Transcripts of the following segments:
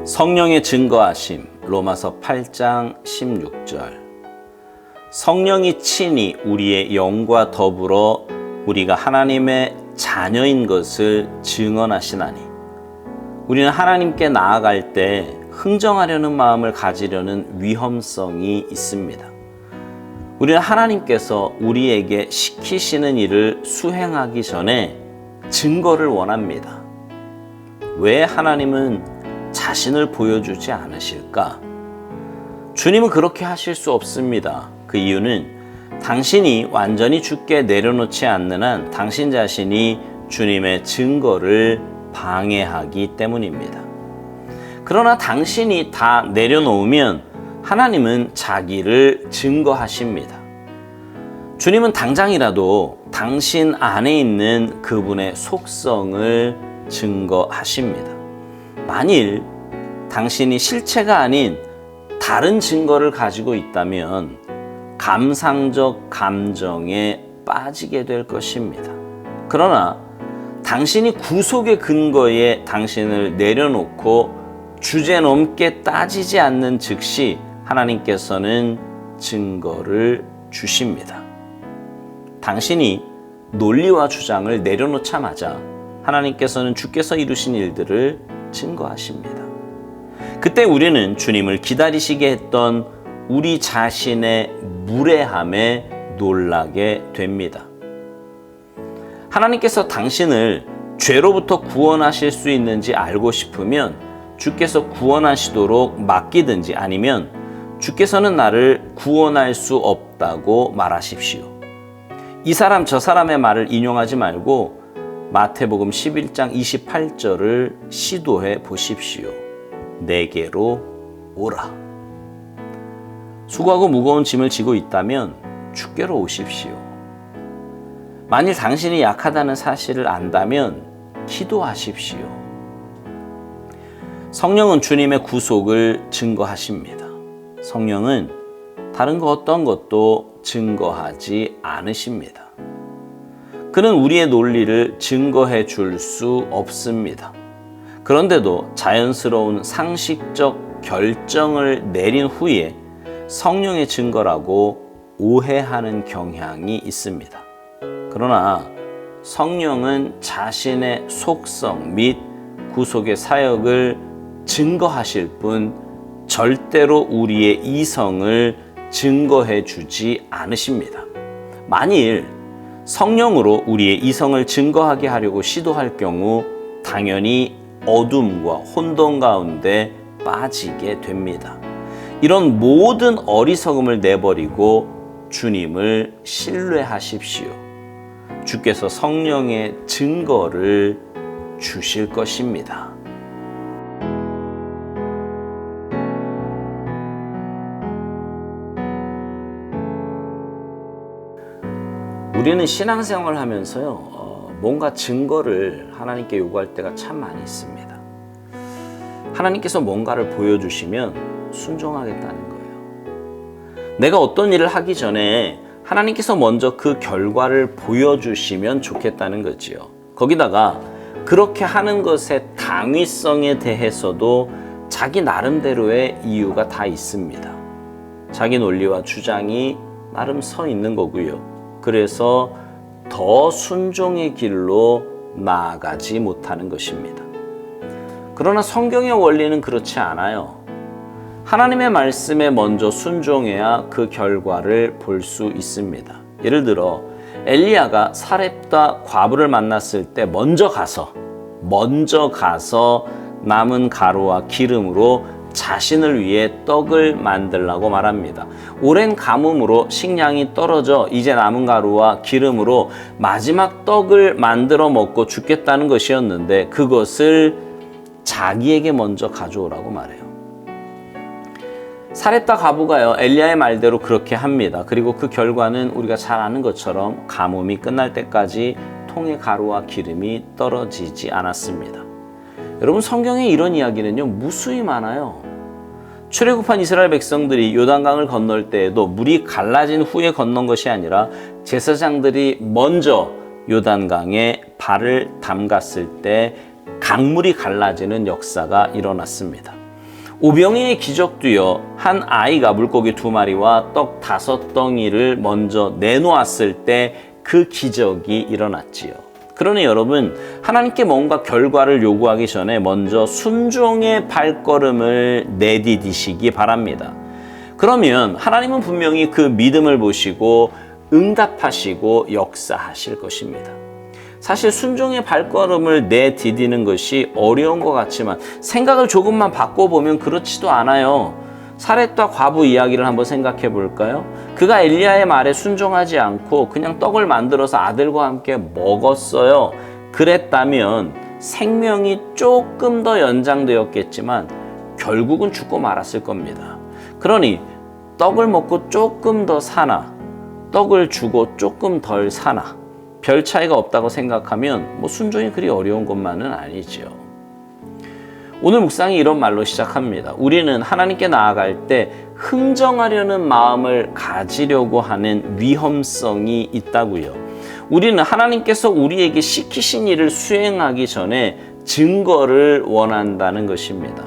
성령의 증거하심 로마서 8장 16절. 성령이 친히 우리의 영과 더불어 우리가 하나님의 자녀인 것을 증언하시나니, 우리는 하나님께 나아갈 때 흥정하려는 마음을 가지려는 위험성이 있습니다. 우리는 하나님께서 우리에게 시키시는 일을 수행하기 전에 증거를 원합니다. 왜 하나님은 자신을 보여주지 않으실까? 주님은 그렇게 하실 수 없습니다. 그 이유는 당신이 완전히 주께 내려놓지 않는 한 당신 자신이 주님의 증거를 방해하기 때문입니다. 그러나 당신이 다 내려놓으면 하나님은 자기를 증거하십니다. 주님은 당장이라도 당신 안에 있는 그분의 속성을 증거하십니다. 만일 당신이 실체가 아닌 다른 증거를 가지고 있다면 감상적 감정에 빠지게 될 것입니다. 그러나 당신이 구속의 근거에 당신을 내려놓고 주제넘게 따지지 않는 즉시 하나님께서는 증거를 주십니다. 당신이 논리와 주장을 내려놓자마자 하나님께서는 주께서 이루신 일들을 증거하십니다. 그때 우리는 주님을 기다리시게 했던 우리 자신의 무례함에 놀라게 됩니다. 하나님께서 당신을 죄로부터 구원하실 수 있는지 알고 싶으면 주께서 구원하시도록 맡기든지, 아니면 주께서는 나를 구원할 수 없다고 말하십시오. 이 사람 저 사람의 말을 인용하지 말고 마태복음 11장 28절을 시도해 보십시오. 내게로 오라. 수고하고 무거운 짐을 지고 있다면 주께로 오십시오. 만일 당신이 약하다는 사실을 안다면 기도하십시오. 성령은 주님의 구속을 증거하십니다. 성령은 다른 것 어떤 것도 증거하지 않으십니다. 그는 우리의 논리를 증거해 줄 수 없습니다. 그런데도 자연스러운 상식적 결정을 내린 후에 성령의 증거라고 오해하는 경향이 있습니다. 그러나 성령은 자신의 속성 및 구속의 사역을 증거하실 뿐 절대로 우리의 이성을 증거해 주지 않으십니다. 만일 성령으로 우리의 이성을 증거하게 하려고 시도할 경우 당연히 어둠과 혼돈 가운데 빠지게 됩니다. 이런 모든 어리석음을 내버리고 주님을 신뢰하십시오. 주께서 성령의 증거를 주실 것입니다. 우리는 신앙생활을 하면서요, 뭔가 증거를 하나님께 요구할 때가 참 많이 있습니다. 하나님께서 뭔가를 보여주시면 순종하겠다는 거예요. 내가 어떤 일을 하기 전에 하나님께서 먼저 그 결과를 보여주시면 좋겠다는 거지요. 거기다가 그렇게 하는 것의 당위성에 대해서도 자기 나름대로의 이유가 다 있습니다. 자기 논리와 주장이 나름 서 있는 거고요. 그래서 더 순종의 길로 나아가지 못하는 것입니다. 그러나 성경의 원리는 그렇지 않아요. 하나님의 말씀에 먼저 순종해야 그 결과를 볼 수 있습니다. 예를 들어 엘리야가 사렙다 과부를 만났을 때 먼저 가서 남은 가루와 기름으로 자신을 위해 떡을 만들라고 말합니다. 오랜 가뭄으로 식량이 떨어져 이제 남은 가루와 기름으로 마지막 떡을 만들어 먹고 죽겠다는 것이었는데 그것을 자기에게 먼저 가져오라고 말해요. 사렙다 과부가요, 엘리야의 말대로 그렇게 합니다. 그리고 그 결과는 우리가 잘 아는 것처럼 가뭄이 끝날 때까지 통에 가루와 기름이 떨어지지 않았습니다. 여러분, 성경에 이런 이야기는요, 무수히 많아요. 출애굽한 이스라엘 백성들이 요단강을 건널 때에도 물이 갈라진 후에 건넌 것이 아니라 제사장들이 먼저 요단강에 발을 담갔을 때 강물이 갈라지는 역사가 일어났습니다. 오병이의 기적도요, 한 아이가 물고기 2마리와 떡 5덩이를 먼저 내놓았을 때 그 기적이 일어났지요. 그러니 여러분, 하나님께 뭔가 결과를 요구하기 전에 먼저 순종의 발걸음을 내디디시기 바랍니다. 그러면 하나님은 분명히 그 믿음을 보시고 응답하시고 역사하실 것입니다. 사실 순종의 발걸음을 내디디는 것이 어려운 것 같지만 생각을 조금만 바꿔보면 그렇지도 않아요. 사렙과 과부 이야기를 한번 생각해 볼까요? 그가 엘리야의 말에 순종하지 않고 그냥 떡을 만들어서 아들과 함께 먹었어요. 그랬다면 생명이 조금 더 연장되었겠지만 결국은 죽고 말았을 겁니다. 그러니 떡을 먹고 조금 더 사나, 떡을 주고 조금 덜 사나, 별 차이가 없다고 생각하면 순종이 그리 어려운 것만은 아니지요. 오늘 묵상이 이런 말로 시작합니다. 우리는 하나님께 나아갈 때 흥정하려는 마음을 가지려고 하는 위험성이 있다고요. 우리는 하나님께서 우리에게 시키신 일을 수행하기 전에 증거를 원한다는 것입니다.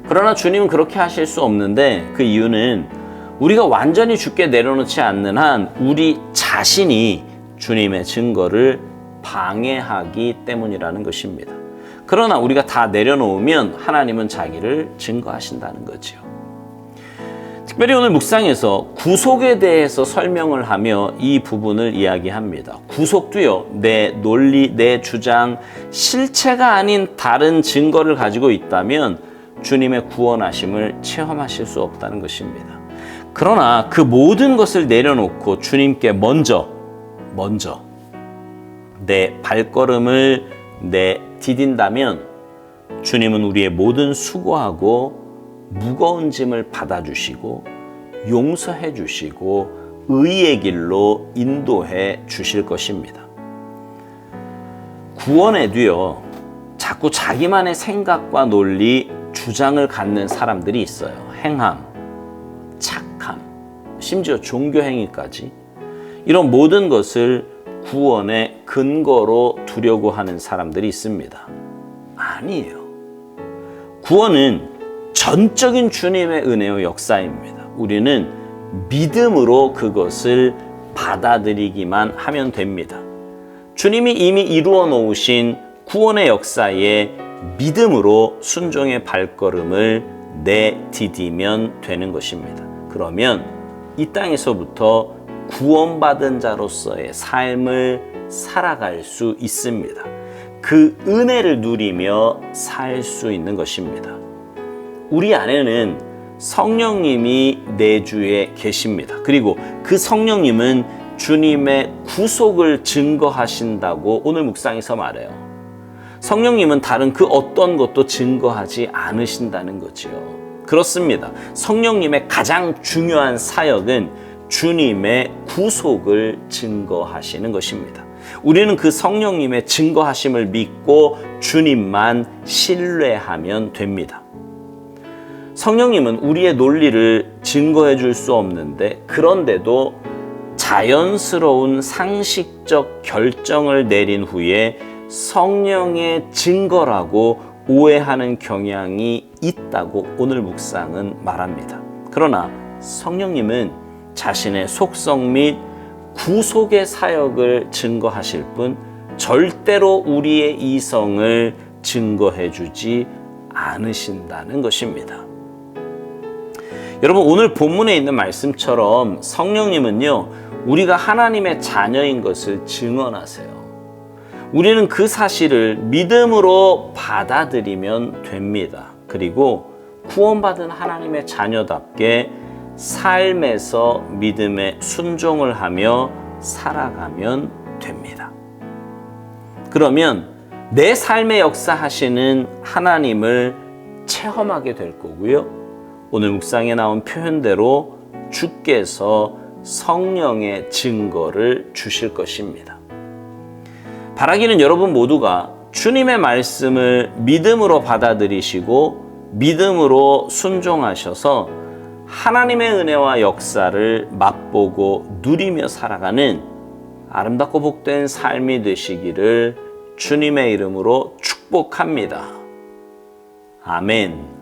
그러나 주님은 그렇게 하실 수 없는데 그 이유는 우리가 완전히 주께 내려놓지 않는 한 우리 자신이 주님의 증거를 방해하기 때문이라는 것입니다. 그러나 우리가 다 내려놓으면 하나님은 자기를 증거하신다는 거죠. 특별히 오늘 묵상에서 구속에 대해서 설명을 하며 이 부분을 이야기합니다. 구속도요, 내 논리, 내 주장, 실체가 아닌 다른 증거를 가지고 있다면 주님의 구원하심을 체험하실 수 없다는 것입니다. 그러나 그 모든 것을 내려놓고 주님께 먼저 내 발걸음을 디딘다면 주님은 우리의 모든 수고하고 무거운 짐을 받아주시고 용서해 주시고 의의 길로 인도해 주실 것입니다. 구원에도요, 자꾸 자기만의 생각과 논리, 주장을 갖는 사람들이 있어요. 행함, 착함, 심지어 종교행위까지 이런 모든 것을 구원의 근거로 두려고 하는 사람들이 있습니다. 아니에요. 구원은 전적인 주님의 은혜의 역사입니다. 우리는 믿음으로 그것을 받아들이기만 하면 됩니다. 주님이 이미 이루어 놓으신 구원의 역사에 믿음으로 순종의 발걸음을 내디디면 되는 것입니다. 그러면 이 땅에서부터 구원받은 자로서의 삶을 살아갈 수 있습니다. 그 은혜를 누리며 살 수 있는 것입니다. 우리 안에는 성령님이 내주에 계십니다. 그리고 그 성령님은 주님의 구속을 증거하신다고 오늘 묵상에서 말해요. 성령님은 다른 그 어떤 것도 증거하지 않으신다는 거지요. 그렇습니다. 성령님의 가장 중요한 사역은 주님의 구속을 증거하시는 것입니다. 우리는 그 성령님의 증거하심을 믿고 주님만 신뢰하면 됩니다. 성령님은 우리의 논리를 증거해 줄 수 없는데 그런데도 자연스러운 상식적 결정을 내린 후에 성령의 증거라고 오해하는 경향이 있다고 오늘 묵상은 말합니다. 그러나 성령님은 자신의 속성 및 구속의 사역을 증거하실 뿐 절대로 우리의 이성을 증거해 주지 않으신다는 것입니다. 여러분, 오늘 본문에 있는 말씀처럼 성령님은요, 우리가 하나님의 자녀인 것을 증언하세요. 우리는 그 사실을 믿음으로 받아들이면 됩니다. 그리고 구원받은 하나님의 자녀답게 삶에서 믿음에 순종을 하며 살아가면 됩니다. 그러면 내 삶에 역사하시는 하나님을 체험하게 될 거고요. 오늘 묵상에 나온 표현대로 주께서 성령의 증거를 주실 것입니다. 바라기는 여러분 모두가 주님의 말씀을 믿음으로 받아들이시고 믿음으로 순종하셔서 하나님의 은혜와 역사를 맛보고 누리며 살아가는 아름답고 복된 삶이 되시기를 주님의 이름으로 축복합니다. 아멘.